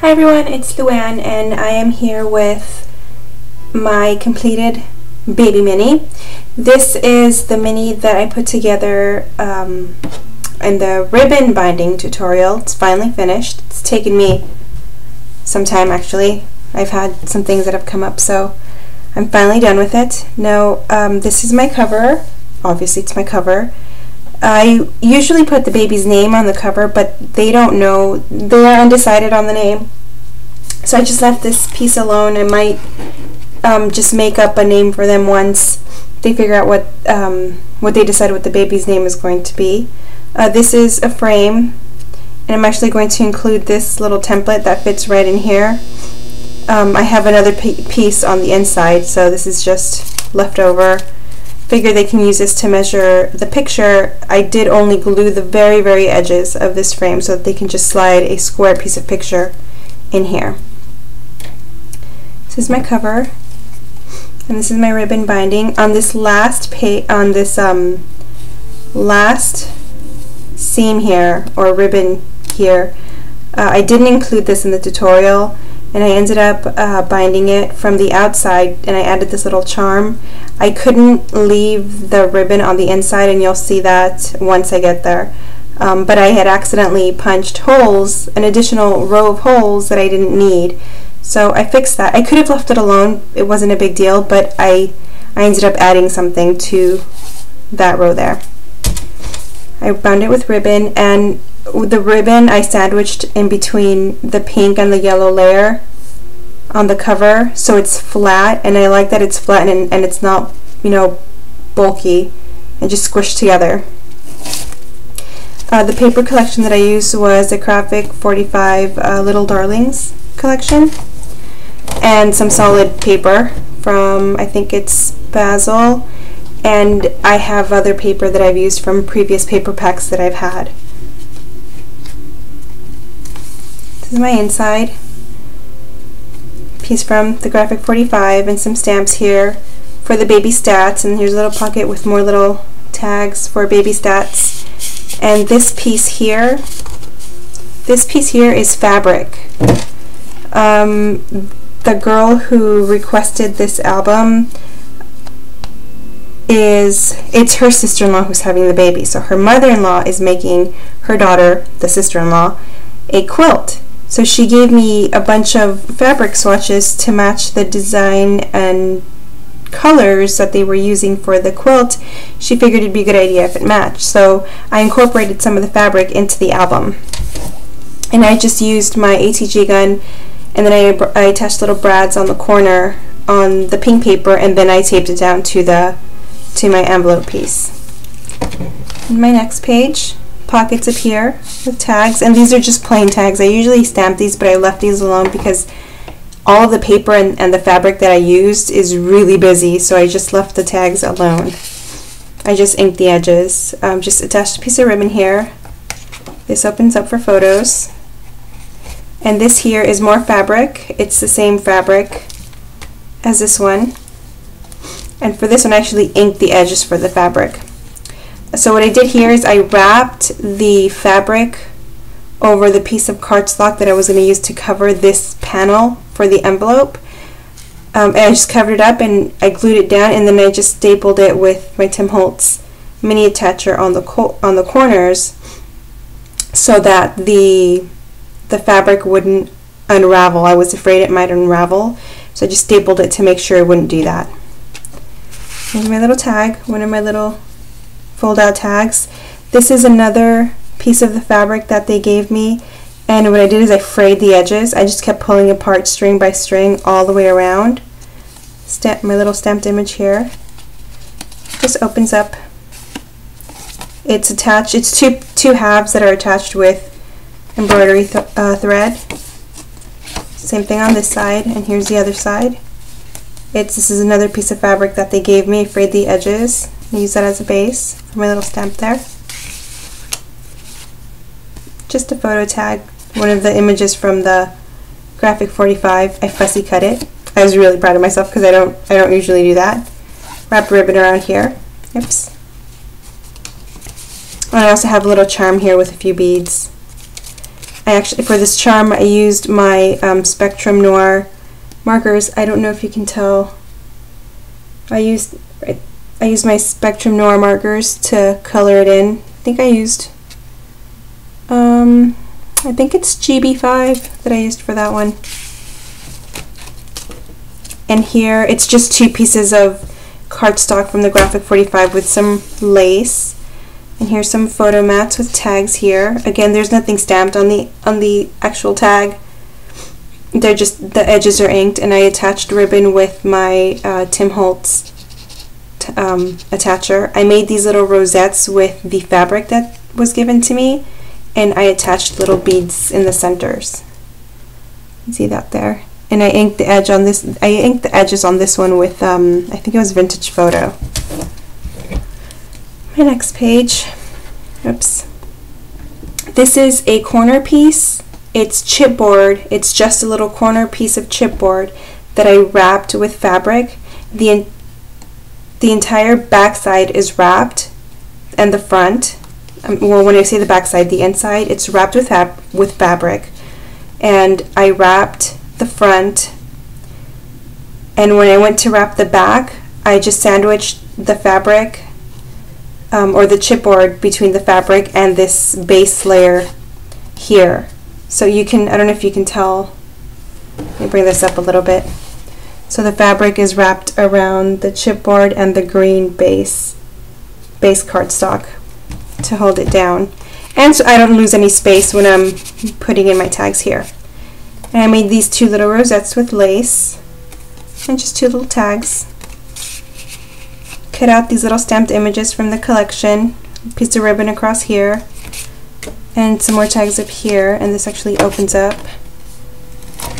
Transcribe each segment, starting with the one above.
Hi everyone, it's Luann and I am here with my completed baby mini. This is the mini that I put together in the ribbon binding tutorial. It's finally finished. It's taken me some time actually. I've had some things that have come up, so I'm finally done with it. Now this is my cover. Obviously it's my cover. I usually put the baby's name on the cover, but they don't know. They are undecided on the name. So I just left this piece alone. I might just make up a name for them once they figure out what they decide what the baby's name is going to be. This is a frame, and I'm actually going to include this little template that fits right in here. I have another piece on the inside, so this is just left over. Figure they can use this to measure the picture. I did only glue the very edges of this frame so that they can just slide a square piece of picture in here. This is my cover, and this is my ribbon binding. On this last last seam here, or ribbon here, I didn't include this in the tutorial, and I ended up binding it from the outside, and I added this little charm. I couldn't leave the ribbon on the inside, and you'll see that once I get there. But I had accidentally punched holes, an additional row of holes that I didn't need. So I fixed that. I could have left it alone, it wasn't a big deal, but I ended up adding something to that row there. I bound it with ribbon, and the ribbon I sandwiched in between the pink and the yellow layer on the cover, so it's flat, and I like that it's flat and it's not, you know, bulky and just squished together. The paper collection that I used was the G45 Lil Darlings collection, and some solid paper from, I think it's Basil, and I have other paper that I've used from previous paper packs that I've had. This is my inside piece from the G45, and some stamps here for the baby stats, and here's a little pocket with more little tags for baby stats. And this piece here is fabric. The girl who requested this album, it's her sister-in-law who's having the baby, so her mother-in-law is making her daughter, the sister-in-law, a quilt. So she gave me a bunch of fabric swatches to match the design and colors that they were using for the quilt. She figured it'd be a good idea if it matched, so I incorporated some of the fabric into the album, and I just used my ATG gun, and then I attached little brads on the corner on the pink paper, and then I taped it down to my envelope piece. And my next page, pockets appear with tags, and these are just plain tags. I usually stamp these, but I left these alone because all of the paper and the fabric that I used is really busy, so I just left the tags alone. I just inked the edges. Just attached a piece of ribbon here. This opens up for photos. And this here is more fabric. It's the same fabric as this one. And for this one I actually inked the edges for the fabric. So what I did here is I wrapped the fabric over the piece of cardstock that I was going to use to cover this panel for the envelope. And I just covered it up and I glued it down, and then I just stapled it with my Tim Holtz mini attacher on the corners so that the fabric wouldn't unravel. I was afraid it might unravel, so I just stapled it to make sure it wouldn't do that. Here's my little tag, one of my little fold out tags. This is another piece of the fabric that they gave me, and what I did is I frayed the edges. I just kept pulling apart string by string all the way around. My little stamped image here. This opens up. It's attached. It's two halves that are attached with embroidery thread. Same thing on this side, and here's the other side. This is another piece of fabric that they gave me. I frayed the edges. I use that as a base for my little stamp there. Just a photo tag, one of the images from the G45. I fussy cut it. I was really proud of myself because I don't usually do that. Wrap ribbon around here. Oops. And I also have a little charm here with a few beads. for this charm, I used my Spectrum Noir markers. I don't know if you can tell. I used my Spectrum Noir markers to color it in. I think it's GB5 that I used for that one. And here, it's just 2 pieces of cardstock from the Graphic 45 with some lace. And here's some photo mats with tags here. Again, there's nothing stamped on the actual tag. They're just, the edges are inked, and I attached ribbon with my Tim Holtz attacher. I made these little rosettes with the fabric that was given to me, and I attached little beads in the centers. You see that there? And I inked the edge on this. I inked the edges on this one with I think it was Vintage Photo. My next page. Oops. This is a corner piece. It's chipboard. It's just a little corner piece of chipboard that I wrapped with fabric. The entire back side is wrapped, and the front. Well, when I say the back side, the inside, it's wrapped with fabric, and I wrapped the front, and when I went to wrap the back, I just sandwiched the fabric or the chipboard between the fabric and this base layer here. So you can, I don't know if you can tell, let me bring this up a little bit. So the fabric is wrapped around the chipboard and the green base cardstock to hold it down, and so I don't lose any space when I'm putting in my tags here. And I made these 2 little rosettes with lace and just 2 little tags. Cut out these little stamped images from the collection, a piece of ribbon across here, and some more tags up here, and this actually opens up.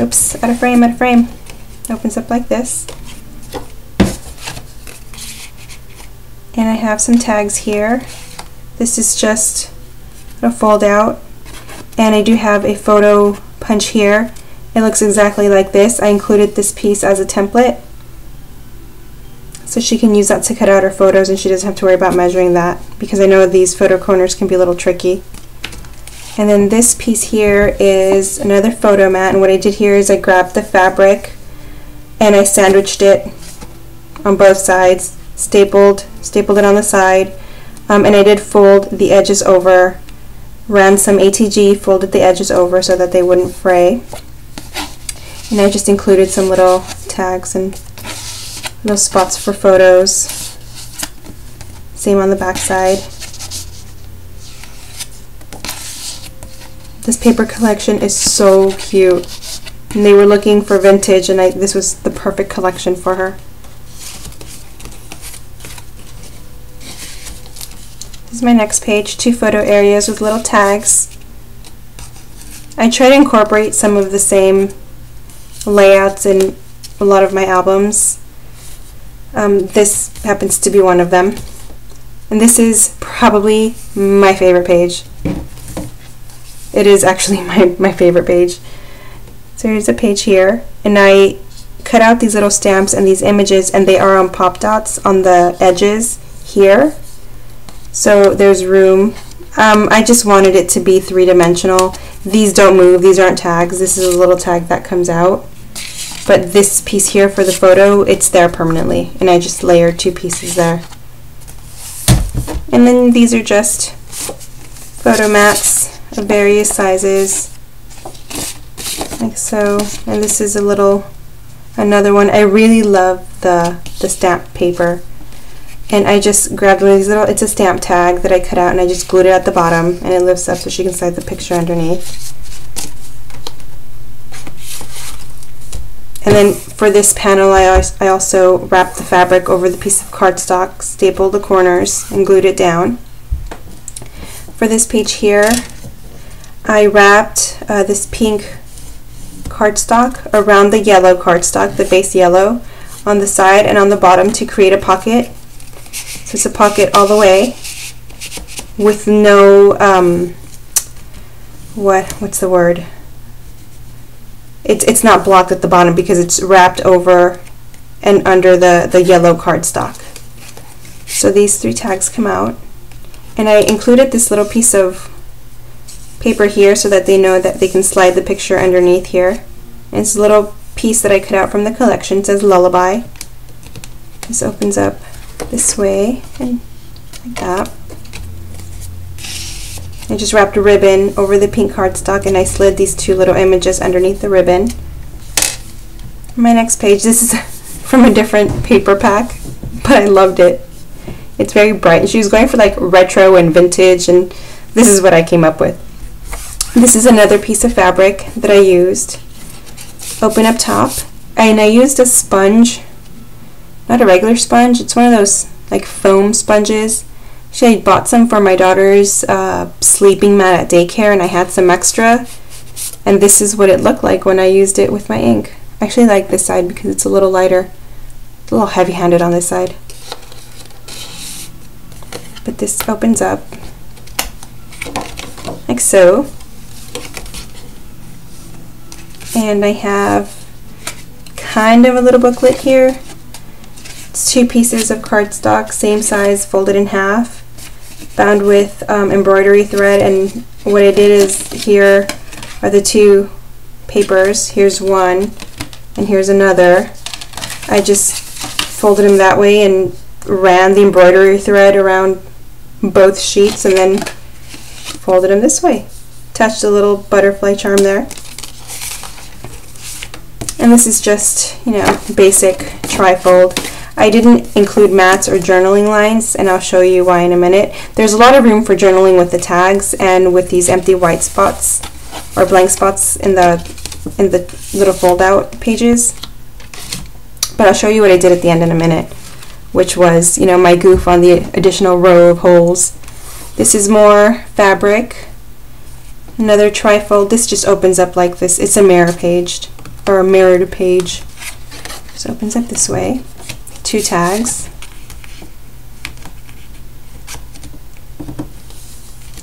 Oops, out of frame, out of frame. Opens up like this. And I have some tags here. This is just a fold out, and I do have a photo punch here. It looks exactly like this. I included this piece as a template, so she can use that to cut out her photos, and she doesn't have to worry about measuring that, because I know these photo corners can be a little tricky. And then this piece here is another photo mat, and what I did here is I grabbed the fabric and I sandwiched it on both sides, stapled it on the side, and I did fold the edges over, ran some ATG, folded the edges over so that they wouldn't fray. And I just included some little tags and little spots for photos. Same on the back side. This paper collection is so cute. And they were looking for vintage, and this was the perfect collection for her. This is my next page, 2 photo areas with little tags. I try to incorporate some of the same layouts in a lot of my albums. This happens to be one of them. And this is probably my favorite page. It is actually my favorite page. So here's a page here, and I cut out these little stamps and these images, and they are on pop dots on the edges here. So there's room. I just wanted it to be 3-dimensional. These don't move, these aren't tags. This is a little tag that comes out. But this piece here for the photo, it's there permanently, and I just layered 2 pieces there. And then these are just photo mats of various sizes, like so. And this is another one. I really love the stamp paper. And I just grabbed one of these it's a stamp tag that I cut out, and I just glued it at the bottom, and it lifts up so she can slide the picture underneath. And then for this panel, I also wrapped the fabric over the piece of cardstock, stapled the corners, and glued it down. For this page here, I wrapped this pink cardstock around the yellow cardstock, the base yellow, on the side and on the bottom to create a pocket. So it's a pocket all the way with no, what's the word? It's not blocked at the bottom because it's wrapped over and under the yellow cardstock. So these 3 tags come out, and I included this little piece of paper here so that they know that they can slide the picture underneath here. And it's a little piece that I cut out from the collection. It says Lullaby. This opens up this way and like that. I just wrapped a ribbon over the pink cardstock and I slid these two little images underneath the ribbon. My next page, this is from a different paper pack, but I loved it. It's very bright. And she was going for like retro and vintage, and this is what I came up with. This is another piece of fabric that I used. Open up top, and I used a sponge, not a regular sponge, it's one of those like foam sponges. Actually, I bought some for my daughter's sleeping mat at daycare, and I had some extra, and this is what it looked like when I used it with my ink. I actually like this side because it's a little lighter. It's a little heavy-handed on this side. But this opens up like so. And I have kind of a little booklet here. It's two pieces of cardstock, same size, folded in half, bound with embroidery thread. And what I did is, here are the two papers. Here's one and here's another. I just folded them that way and ran the embroidery thread around both sheets and then folded them this way. Attached a little butterfly charm there. And this is just, you know, basic trifold. I didn't include mats or journaling lines, and I'll show you why in a minute. There's a lot of room for journaling with the tags and with these empty white spots or blank spots in the little fold-out pages. But I'll show you what I did at the end in a minute, which was, you know, my goof on the additional row of holes. This is more fabric. Another trifold. This just opens up like this. It's a mirror page, or a mirrored page. Just opens up this way. Two tags.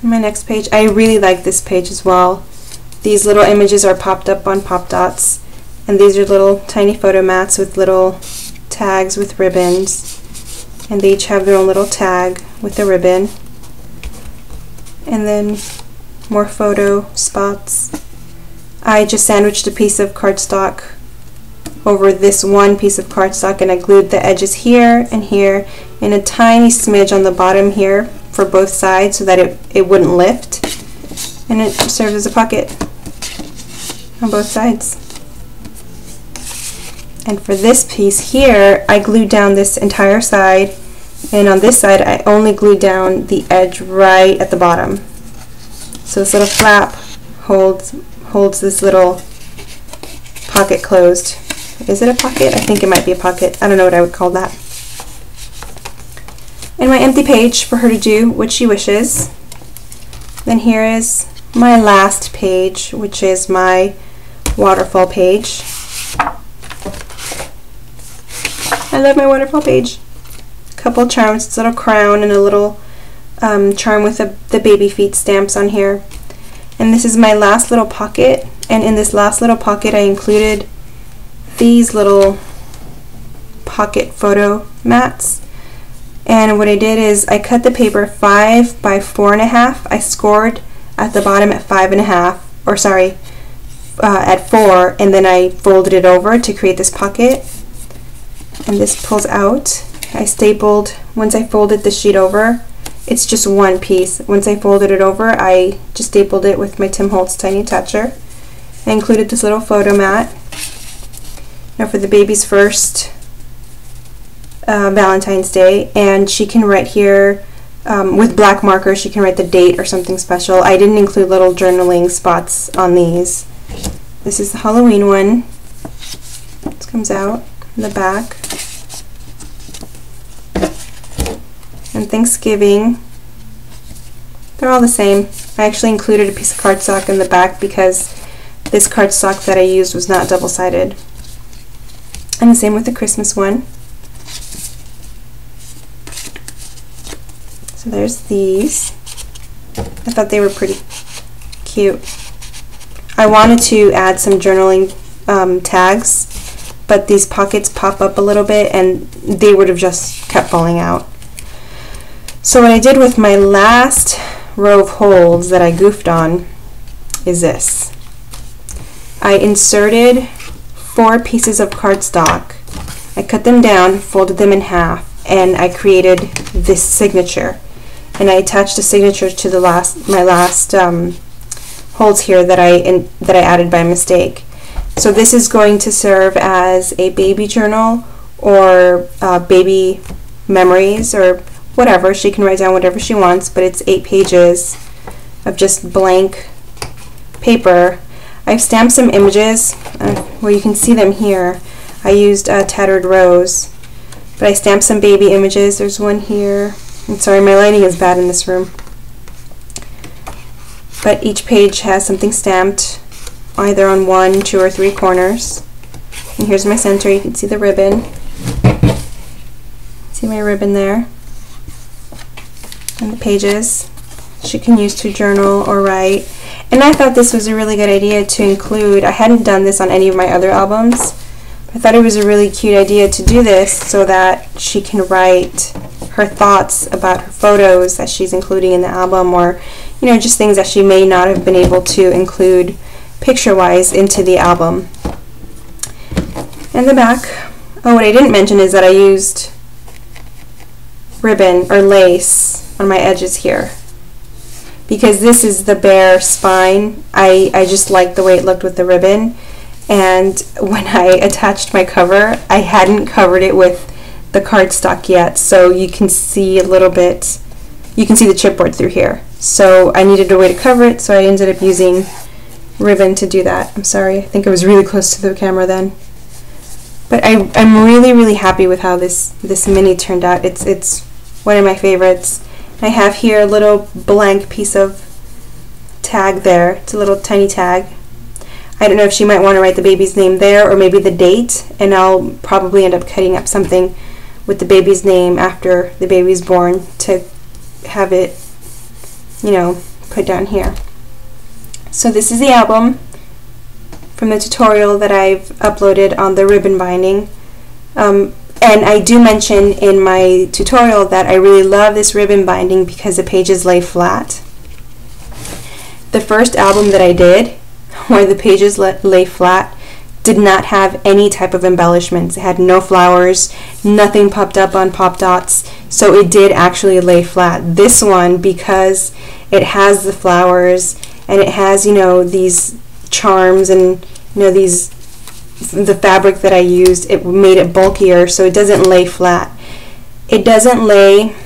My next page, I really like this page as well. These little images are popped up on pop dots, and these are little tiny photo mats with little tags with ribbons, and they each have their own little tag with the ribbon. And then more photo spots. I just sandwiched a piece of cardstock over this one piece of cardstock, and I glued the edges here and here and a tiny smidge on the bottom here for both sides so that it wouldn't lift, and it serves as a pocket on both sides. And for this piece here, I glued down this entire side, and on this side I only glued down the edge right at the bottom. So this little flap holds this little pocket closed. Is it a pocket? I think it might be a pocket. I don't know what I would call that. And my empty page for her to do what she wishes. Then here is my last page, which is my waterfall page. I love my waterfall page. A couple charms, it's a little crown and a little charm with the baby feet stamps on here. And this is my last little pocket, and in this last little pocket I included these little pocket photo mats. And what I did is I cut the paper 5 by 4.5. I scored at the bottom at 5.5, or sorry, at 4, and then I folded it over to create this pocket. And this pulls out. I stapled, once I folded the sheet over, it's just one piece. Once I folded it over, I just stapled it with my Tim Holtz Tiny Toucher. I included this little photo mat. Now for the baby's first Valentine's Day, and she can write here with black marker, she can write the date or something special. I didn't include little journaling spots on these. This is the Halloween one. This comes out in the back. And Thanksgiving, they're all the same. I actually included a piece of cardstock in the back because this cardstock that I used was not double-sided. And the same with the Christmas one. So there's these. I thought they were pretty cute. I wanted to add some journaling tags, but these pockets pop up a little bit and they would have just kept falling out. So what I did with my last row of holes that I goofed on is this. I inserted 4 pieces of cardstock. I cut them down, folded them in half, and I created this signature. And I attached a signature to the my last holes here that I added by mistake. So this is going to serve as a baby journal or baby memories or whatever. She can write down whatever she wants, but it's 8 pages of just blank paper. I've stamped some images where you can see them here. I used Tattered Rose, but I stamped some baby images. There's one here. I'm sorry, my lighting is bad in this room. But each page has something stamped, either on 1, 2, or 3 corners. And here's my center. You can see the ribbon. See my ribbon there? And the pages she can use to journal or write. And I thought this was a really good idea to include. I hadn't done this on any of my other albums. I thought it was a really cute idea to do this so that she can write her thoughts about her photos that she's including in the album, or just things that she may not have been able to include picture-wise into the album. And the back. Oh, what I didn't mention is that I used ribbon or lace on my edges here. Because this is the bare spine, I just liked the way it looked with the ribbon. And when I attached my cover, I hadn't covered it with the cardstock yet, so you can see a little bit, you can see the chipboard through here. So I needed a way to cover it, so I ended up using ribbon to do that. I'm sorry, I think I was really close to the camera then. But I'm really happy with how this mini turned out. It's one of my favorites. I have here a little blank piece of tag there. It's a little tiny tag. I don't know if she might want to write the baby's name there or maybe the date, and I'll probably end up cutting up something with the baby's name after the baby's born to have it, put down here. So this is the album from the tutorial that I've uploaded on the ribbon binding. And I do mention in my tutorial that I really love this ribbon binding because the pages lay flat. The first album that I did, where the pages lay flat, did not have any type of embellishments. It had no flowers, nothing popped up on pop dots, so it did actually lay flat. This one, because it has the flowers and it has, these charms and, the fabric that I used, it made it bulkier, so it doesn't lay flat. It doesn't lay,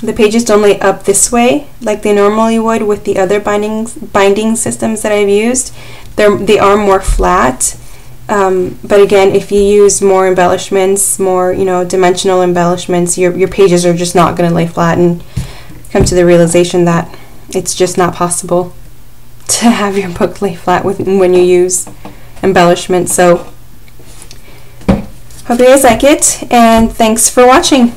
the pages don't lay up this way like they normally would with the other binding systems that I've used. They are more flat, but again, if you use more embellishments, more dimensional embellishments, your pages are just not going to lay flat, and come to the realization that it's just not possible to have your book lay flat when you use embellishments. So hope you guys like it, and thanks for watching.